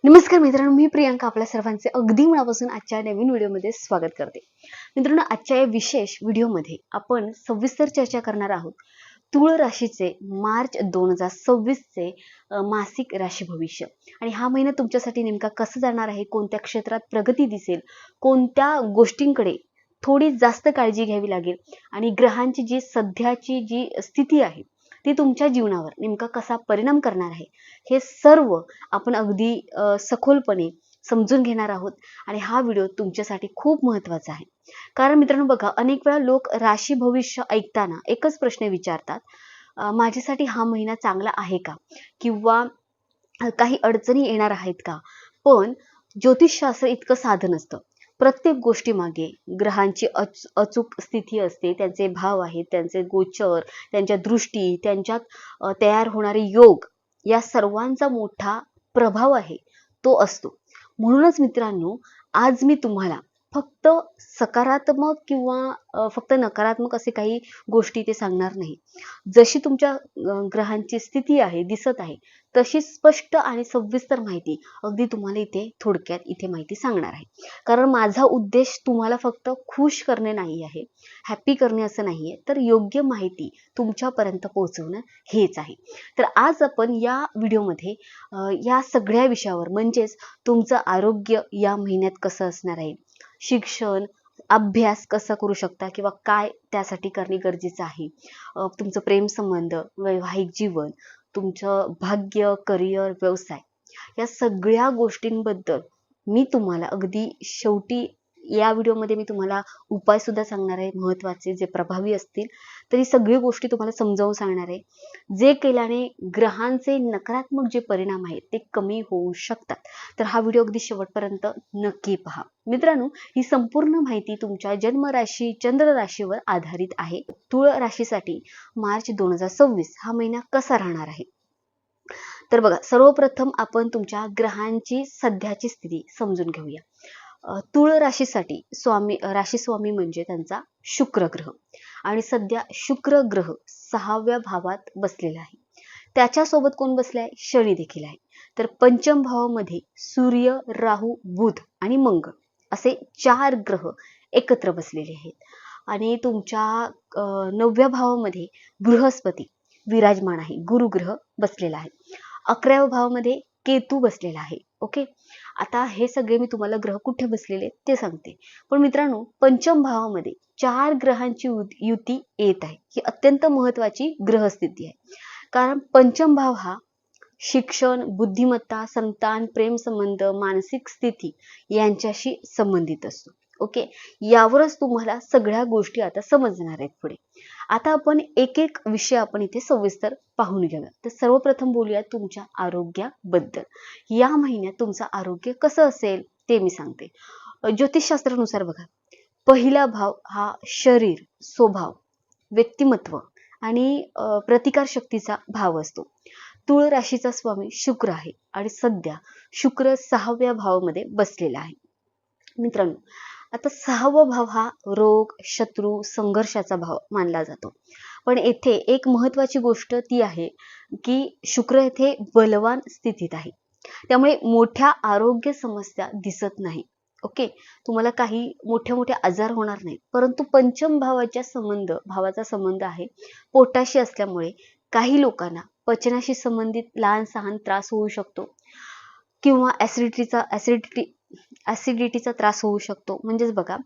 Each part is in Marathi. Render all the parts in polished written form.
नमस्कार मित्रांनो, मी प्रियांका आपल्या सर्वांचे अगदी मनापासून आजच्या नवीन व्हिडिओमध्ये स्वागत करते. मित्रांनो, आजच्या या विशेष व्हिडिओमध्ये आपण सविस्तर चर्चा करणार आहोत तुळ राशीचे मार्च 2026 चे मासिक राशी भविष्य. आणि हा महिना तुमच्यासाठी नेमका कसा जाणार आहे, कोणत्या क्षेत्रात प्रगती दिसेल, कोणत्या गोष्टींकडे थोडी जास्त काळजी घ्यावी लागेल आणि ग्रहांची जी सध्याची जी स्थिती आहे ती तुमच्या जीवनावर नेमका कसा परिणाम करणार आहे, हे सर्व आपण अगदी सखोलपणे समजून घेणार आहोत. आणि हा व्हिडिओ तुमच्यासाठी खूप महत्त्वाचा आहे. कारण मित्रांनो बघा, अनेक वेळा लोक राशी भविष्य ऐकताना एकच प्रश्न विचारतात, माझ्यासाठी हा महिना चांगला आहे का, किंवा काही अडचणी येणार आहेत का. पण ज्योतिषशास्त्र इतकं साधं नसतं. प्रत्येक गोष्टीमागे ग्रहांची अचूक स्थिती असते, त्यांचे भाव आहेत, त्यांचे गोचर, त्यांच्या दृष्टी, त्यांच्यात तयार होणारे योग, या सर्वांचा मोठा प्रभाव आहे तो असतो. म्हणूनच मित्रांनो, आज मी तुम्हाला फक्त सकारात्मक किंवा फक्त नकारात्मक असे काही गोष्टी ते सांगणार नाही. जशी तुमच्या ग्रहांची स्थिती आहे दिसत आहे, तशी स्पष्ट आणि सविस्तर माहिती अगदी तुम्हाला इथे थोडक्यात इथे माहिती सांगणार आहे. कारण माझा उद्देश तुम्हाला फक्त खुश करणे नाही आहे, हॅपी करणे असं नाहीये, तर योग्य माहिती तुमच्यापर्यंत पोहोचवणं हेच आहे. तर आज आपण या व्हिडिओमध्ये या सगळ्या विषयावर, म्हणजेच तुमचं आरोग्य या महिन्यात कसं असणार आहे, शिक्षण, अभ्यास कसा करू शकता किंवा काय त्यासाठी करणे गरजेचं आहे, तुमचं प्रेम संबंध, वैवाहिक जीवन, तुमचं भाग्य, करिअर, व्यवसाय, या सगळ्या गोष्टींबद्दल मी तुम्हाला अगदी शेवटी या व्हिडिओमध्ये मी तुम्हाला उपाय सुद्धा सांगणार आहे, महत्त्वाचे जे प्रभावी असतील. तर ही सगळी गोष्टी तुम्हाला समजावून सांगणार आहे, जे केल्याने ग्रहांचे नकारात्मक जे परिणाम आहेत ते कमी होऊ शकतात. तर हा व्हिडिओ अगदी शेवटपर्यंत नक्की पहा. मित्रांनो, ही संपूर्ण माहिती तुमच्या जन्मराशी चंद्र राशीवर आधारित आहे. तुळ राशीसाठी मार्च 2026 हा महिना कसा राहणार आहे. तर बघा, सर्वप्रथम आपण तुमच्या ग्रहांची सध्याची स्थिती समजून घेऊया. तुळ राशीसाठी राशी स्वामी म्हणजे त्यांचा शुक्र ग्रह, आणि सध्या शुक्र ग्रह 6व्या भावात बसलेला आहे. त्याच्यासोबत कोण बसलाय, शनी देखील आहे. तर पंचम भावामध्ये सूर्य, राहू, बुध आणि मंगळ असे 4 ग्रह एकत्र बसलेले आहेत. आणि तुमच्या 9व्या भावामध्ये बृहस्पती विराजमान आहे, गुरु ग्रह बसलेला आहे. 11व्या भावामध्ये केतू बसलेला आहे. ओके, आता हे सगळे मी तुम्हाला ग्रह कुठे बसलेले ते सांगते. पण मित्रांनो, पंचम भावामध्ये 4 ग्रहांची युती येत आहे. ही अत्यंत महत्वाची ग्रहस्थिती आहे. कारण पंचम भाव हा शिक्षण, बुद्धिमत्ता, संतान, प्रेम संबंध, मानसिक स्थिती यांच्याशी संबंधित असतो. ओके, यावरच तुम्हाला सगळ्या गोष्टी आता समजणार आहेत पुढे. आता आपण एक एक विषय आपण इथे सविस्तर पाहून घेऊया. तर सर्वप्रथम बोलूया तुमच्या आरोग्याबद्दल. या महिन्यात तुमचं आरोग्य कसं असेल ते मी सांगते. ज्योतिषशास्त्रानुसार बघा, पहिला भाव हा शरीर, स्वभाव, व्यक्तिमत्व आणि प्रतिकार शक्तीचा भाव असतो. तुळ राशीचा स्वामी शुक्र आहे आणि सध्या शुक्र 6व्या भावामध्ये बसलेला आहे. मित्रांनो, आता 6वा भाव हा रोग, शत्रू, संघर्षाचा भाव मानला जातो. पण येथे एक महत्वाची गोष्ट ती आहे की शुक्र येथे बलवान स्थितीत आहे, त्यामुळे मोठ्या आरोग्य समस्या दिसत नाही. ओके, तुम्हाला काही मोठे मोठे आजार होणार नाहीत. परंतु पंचम भावाचा संबंध आहे पोटाशी असल्यामुळे काही लोकांना पचनाशी संबंधित लहान सहान त्रास होऊ शकतो, किंवा ऍसिडिटीचा त्रास होऊ शकतो. म्हणजेच बघा,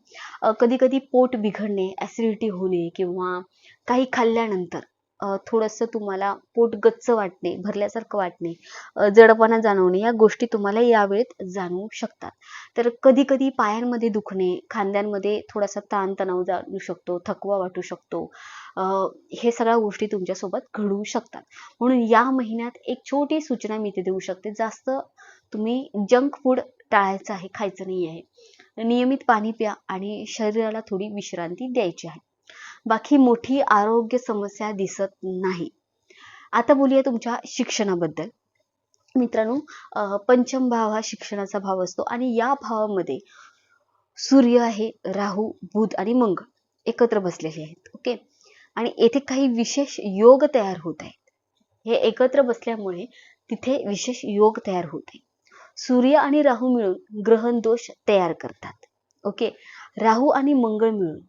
कधी कधी पोट बिघडणे, ऍसिडिटी होणे, किंवा काही खाल्ल्यानंतर थोडंसं तुम्हाला पोट गच्च वाटणे, भरल्यासारखं वाटणे, जडपणा जाणवणे, या गोष्टी तुम्हाला यावेळेत जाणवू शकतात. तर कधी कधी पायांमध्ये दुखणे, खांद्यांमध्ये थोडासा ताणतणाव जाणवू शकतो, थकवा वाटू शकतो. हे सगळ्या गोष्टी तुमच्यासोबत घडू शकतात. म्हणून या महिन्यात एक छोटी सूचना मी इथे देऊ शकते, जास्त तुम्ही जंक फूड टाळायचं आहे, खायचं नाही आहे. नियमित पाणी प्या आणि शरीराला थोडी विश्रांती द्यायची आहे. बाकी मोठी आरोग्य समस्या दिसत नाही. आता बोलूया तुमच्या शिक्षणाबद्दल. मित्रांनो, पंचम भाव हा शिक्षणाचा भाव असतो आणि या भावामध्ये सूर्य आहे, राहू, बुध आणि मंगळ एकत्र बसलेले आहेत. ओके, आणि येथे काही विशेष योग तयार होत आहेत. हे एकत्र बसल्यामुळे तिथे विशेष योग तयार होते. सूर्य आणि राहू मिळून ग्रहण दोष तयार करतात. ओके, राहू आणि मंगळ मिळून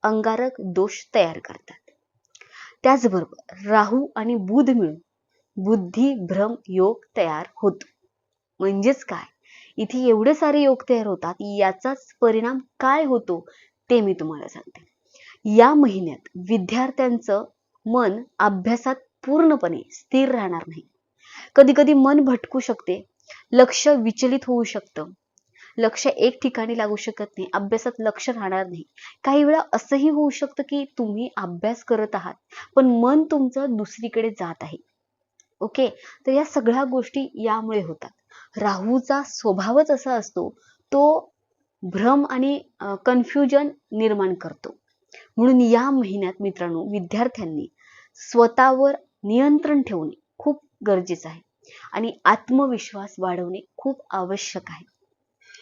अंगारक दोष तयार करतात. त्याचबरोबर राहू आणि बुध मिळून बुद्धी भ्रम योग तयार होतो. म्हणजेच काय, इथे एवढे सारे योग तयार होतात, याचाच परिणाम काय होतो ते मी तुम्हाला सांगते. या महिन्यात विद्यार्थ्यांचं मन अभ्यासात पूर्णपणे स्थिर राहणार नाही. कधी कधी मन भटकू शकते, लक्ष विचलित होऊ शकतं, लक्ष एक ठिकाणी लागू शकत नाही, अभ्यासात लक्ष राहणार नाही. काही वेळा असंही होऊ शकतं की तुम्ही अभ्यास करत आहात पण मन तुमचं दुसरीकडे जात आहे. ओके, तर या सगळ्या गोष्टी यामुळे होतात. राहूचा स्वभावच असा असतो, तो भ्रम आणि कन्फ्युजन निर्माण करतो. म्हणून या महिन्यात मित्रांनो, विद्यार्थ्यांनी स्वतःवर नियंत्रण ठेवणे खूप गरजेचं आहे आणि आत्मविश्वास वाढवणे खूप आवश्यक आहे.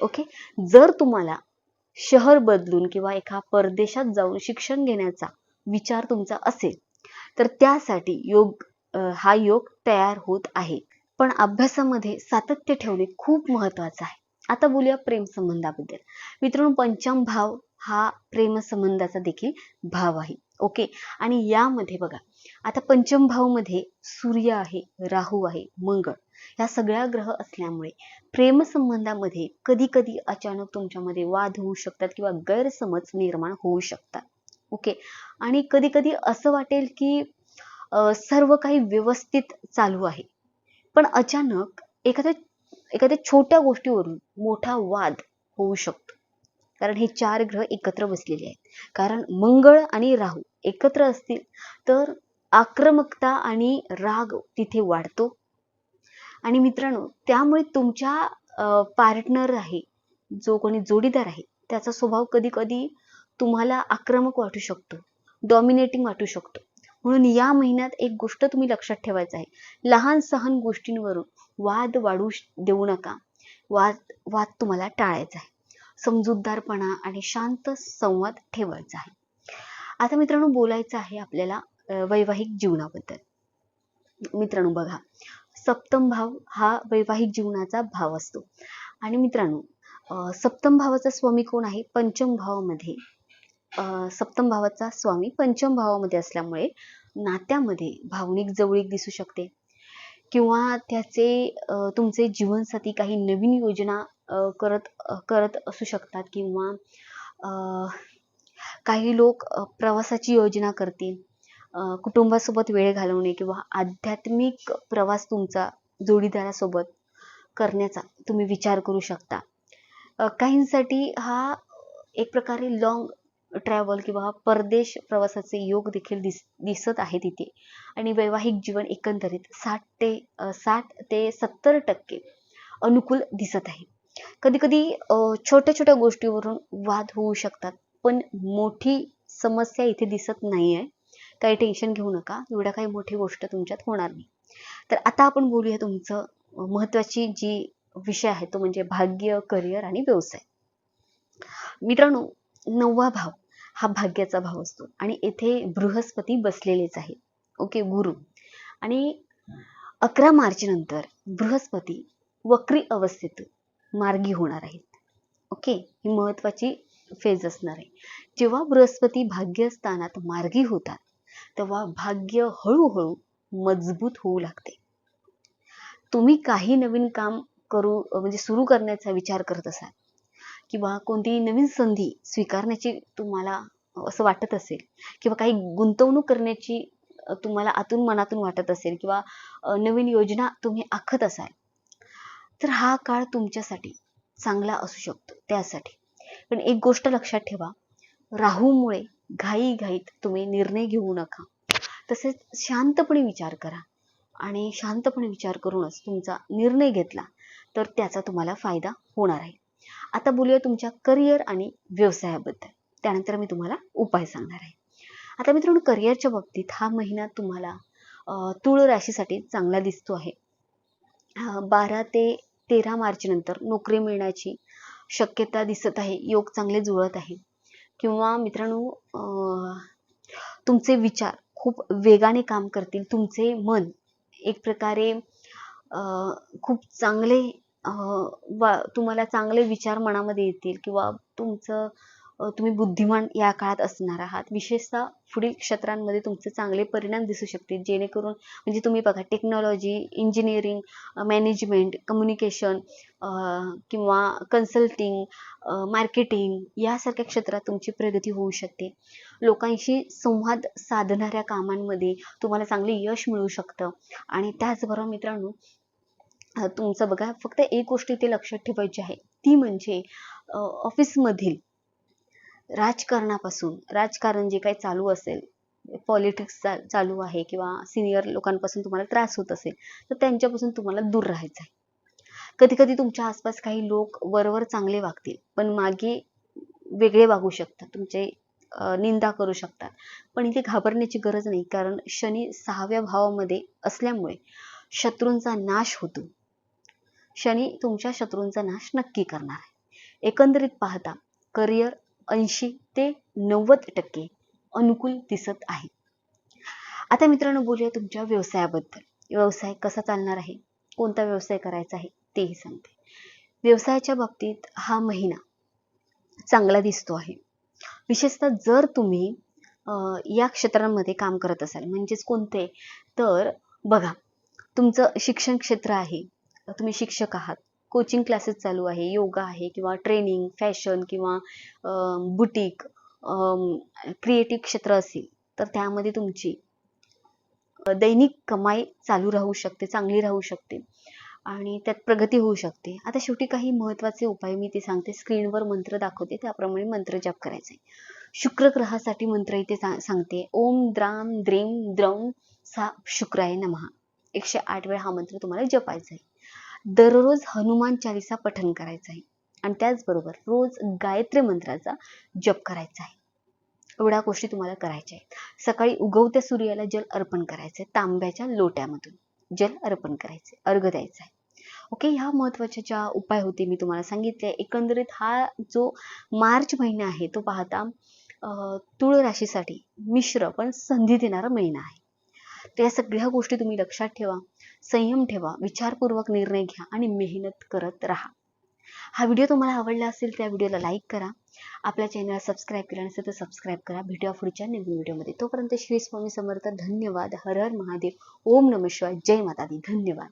ओके, जर तुम्हाला शहर बदलून किंवा एका परदेशात जाऊन शिक्षण घेण्याचा विचार तुमचा असेल तर त्यासाठी हा योग तयार होत आहे. पण अभ्यासामध्ये सातत्य ठेवणे खूप महत्वाचं आहे. आता बोलूया प्रेम संबंधाबद्दल. मित्रांनो, पंचम भाव हा प्रेम संबंधाचा देखील भाव आहे. ओके, आणि यामध्ये बघा, आता पंचम भाव मध्ये सूर्य आहे, राहू आहे, मंगळ या सगळ्या ग्रह असल्यामुळे प्रेम संबंधामध्ये कधी कधी अचानक तुमच्यामध्ये वाद होऊ शकतात किंवा गैरसमज निर्माण होऊ शकतात. ओके, आणि कधी कधी असं वाटेल की सर्व काही व्यवस्थित चालू आहे, पण अचानक एखाद्या छोट्या गोष्टीवरून मोठा वाद होऊ शकतो. कारण हे चार ग्रह एकत्र बसलेले आहेत. कारण मंगळ आणि राहू एकत्र असतील तर आक्रमकता आणि राग तिथे वाढतो. आणि मित्रांनो, त्यामुळे तुमच्या पार्टनर आहे, जो कोणी जोडीदार आहे, त्याचा स्वभाव कधी कधी तुम्हाला आक्रमक वाटू शकतो, डॉमिनेटिंग वाटू शकतो. म्हणून या महिन्यात एक गोष्ट तुम्ही लक्षात ठेवायचं आहे, लहान सहान गोष्टींवरून वाद वाढू देऊ नका. वाद तुम्हाला टाळायचा आहे. समजूतदारपणा आणि शांत संवाद ठेवायचा आहे. आता मित्रांनो, बोलायचं आहे आपल्याला वैवाहिक जीवनाबद्दल. मित्रांनो बघा, सप्तम भाव हा वैवाहिक जीवनाचा भाव असतो. आणि मित्रांनो, सप्तम भावाचा स्वामी कोण आहे? पंचम भावामध्ये सप्तम भावाचा स्वामी पंचम भावामध्ये असल्यामुळे नात्यामध्ये भावनिक जवळीक दिसू शकते किंवा तुमचे जीवनसाथी काही नवीन योजना करत असू शकतात किंवा काही लोक प्रवासाची योजना करतील, कुटुंबासोबत वेळ घालवणे किंवा आध्यात्मिक प्रवास तुमचा जोडीदारासोबत करण्याचा तुम्ही विचार करू शकता. काहींसाठी हा एक प्रकारे लॉंग ट्रॅव्हल किंवा परदेश प्रवासाचे योग देखील दिसत आहे तिथे. आणि वैवाहिक जीवन एकंदरीत 60 ते 70% अनुकूल दिसत आहे. कधी कधी छोट्या छोट्या गोष्टीवरून वाद होऊ शकतात, पण मोठी समस्या इथे दिसत नाहीये. काही टेन्शन घेऊ नका, एवढ्या काही मोठी गोष्ट तुमच्यात होणार नाही. तर आता आपण बोलूया तुमचं महत्वाची जी विषय आहे तो म्हणजे भाग्य, करिअर आणि व्यवसाय. मित्रांनो, 9वा भाव हा भाग्याचा भाव असतो आणि येथे बृहस्पती बसलेलेच आहे. ओके, गुरु. आणि 11 मार्च नंतर बृहस्पती वक्री अवस्थेतून मार्गी होणार आहेत. ओके, ही महत्वाची फेज असणार आहे. जेव्हा बृहस्पती भाग्यस्थानात मार्गी होतात तेव्हा भाग्य हळूहळू मजबूत होऊ लागते. तुम्ही काही नवीन काम सुरू करण्याचा विचार करत असाल किंवा कोणतीही नवीन संधी स्वीकारण्याची तुम्हाला असं वाटत असेल किंवा काही गुंतवणूक करण्याची तुम्हाला आतून मनातून वाटत असेल किंवा नवीन योजना तुम्ही आखत असाल तर हा काळ तुमच्यासाठी चांगला असू शकतो. त्यासाठी पण एक गोष्ट लक्षात ठेवा, राहूमुळे घाईघाईत तुम्ही निर्णय घेऊ नका. तसेच शांतपणे विचार करा आणि शांतपणे विचार करूनच तुमचा निर्णय घेतला तर त्याचा तुम्हाला फायदा होणार आहे. आता बोलूया तुमच्या करिअर आणि व्यवसायाबद्दल, त्यानंतर मी तुम्हाला उपाय सांगणार आहे. आता मित्रांनो, करिअरच्या बाबतीत हा महिना तुम्हाला तुळ राशीसाठी चांगला दिसतो आहे. 12 ते 13 मार्च नंतर नोकरी मिळण्याची शक्यता दिसत आहे, योग चांगले जुळत आहे. किंवा मित्रांनो, तुमचे विचार खूप वेगाने काम करतील, तुमचे मन एक प्रकारे खूप चांगले तुम्हाला चांगले विचार मनामध्ये येतील किंवा तुम्ही बुद्धिमान या काळात असणार आहात. विशेषतः पुढील क्षेत्रांमध्ये तुमचे चांगले परिणाम दिसू शकतील, जेणेकरून म्हणजे तुम्ही बघा टेक्नॉलॉजी, इंजिनिअरिंग, मॅनेजमेंट, कम्युनिकेशन किंवा कन्सल्टिंग, मार्केटिंग यासारख्या क्षेत्रात तुमची प्रगती होऊ शकते. लोकांशी संवाद साधणाऱ्या कामांमध्ये तुम्हाला चांगले यश मिळू शकतं. आणि त्याचबरोबर मित्रांनो, तुमचं बघा फक्त एक गोष्ट इथे लक्षात ठेवायची आहे, ती म्हणजे ऑफिसमधील राजकारण जे काही चालू असेल, पॉलिटिक्स चालू आहे किंवा सिनियर लोकांपासून तुम्हाला त्रास होत असेल, तर त्यांच्यापासून तुम्हाला दूर राहायचं आहे. कधी कधी तुमच्या आसपास काही लोक वरवर चांगले वागतील, पण मागे वेगळे वागू शकतात, तुमचे निंदा करू शकतात. पण इथे घाबरण्याची गरज नाही, कारण शनी 6व्या भावामध्ये असल्यामुळे शत्रूंचा नाश होतो. शनी तुमच्या शत्रूंचा नाश नक्की करणार आहे. एकंदरीत पाहता करिअर 80 ते 90% अनुकूल दिसत आहे. आता मित्रांनो, बोलूया तुमच्या व्यवसायाबद्दल. व्यवसाय कसा चालणार आहे, कोणता व्यवसाय करायचा आहे तेही सांगते. व्यवसायाच्या बाबतीत हा महिना चांगला दिसतो आहे. विशेषतः जर तुम्ही या क्षेत्रांमध्ये काम करत असाल, म्हणजेच कोणते, तर बघा तुमचं शिक्षण क्षेत्र आहे, तुम्ही शिक्षक आहात, कोचिंग क्लासेस चालू आहे, योगा आहे किंवा ट्रेनिंग, फॅशन किंवा बुटीक, क्रिएटिव्ह क्षेत्र असेल, तर त्यामध्ये तुमची दैनिक कमाई चालू राहू शकते, चांगली राहू शकते आणि त्यात प्रगती होऊ शकते. आता शेवटी काही महत्त्वाचे उपाय मी ते सांगते. स्क्रीनवर मंत्र दाखवते, त्याप्रमाणे मंत्र जप करायचा आहे. शुक्र ग्रहासाठी मंत्र इथे सांगते. ओम द्राम द्रीम द्रौम सा शुक्राय नमः. 108 वेळा हा मंत्र तुम्हाला जपायचा आहे. दररोज हनुमान चालीसा पठण करायचं आहे आणि त्याचबरोबर रोज गायत्री मंत्राचा जप करायचा आहे. एवढ्या गोष्टी तुम्हाला करायच्या आहेत. सकाळी उगवत्या सूर्याला जल अर्पण करायचे, तांब्याच्या लोट्यामधून जल अर्पण करायचे, अर्घ द्यायचा आहे. ओके, ह्या महत्त्वाच्या ज्या उपाय होते मी तुम्हाला सांगितले. एकंदरीत हा जो मार्च महिना आहे तो पाहता तुळ राशीसाठी मिश्र पण संधी देणारा महिना आहे. तर या सगळ्या गोष्टी तुम्ही लक्षात ठेवा, संयम ठेवा, विचारपूर्वक निर्णय घ्या आणि मेहनत करत राहा. हा व्हिडिओ तुम्हाला आवडला असेल तर या व्हिडिओला लाईक करा, आपल्या चॅनलला सबस्क्राईब केलं नसेल तर सबस्क्राईब करा. भेटूया पुढच्या नवीन व्हिडिओमध्ये. तोपर्यंत श्री स्वामी समर्थ. धन्यवाद. हर हर महादेव. ओम नमः शिवाय. जय माता दी. धन्यवाद.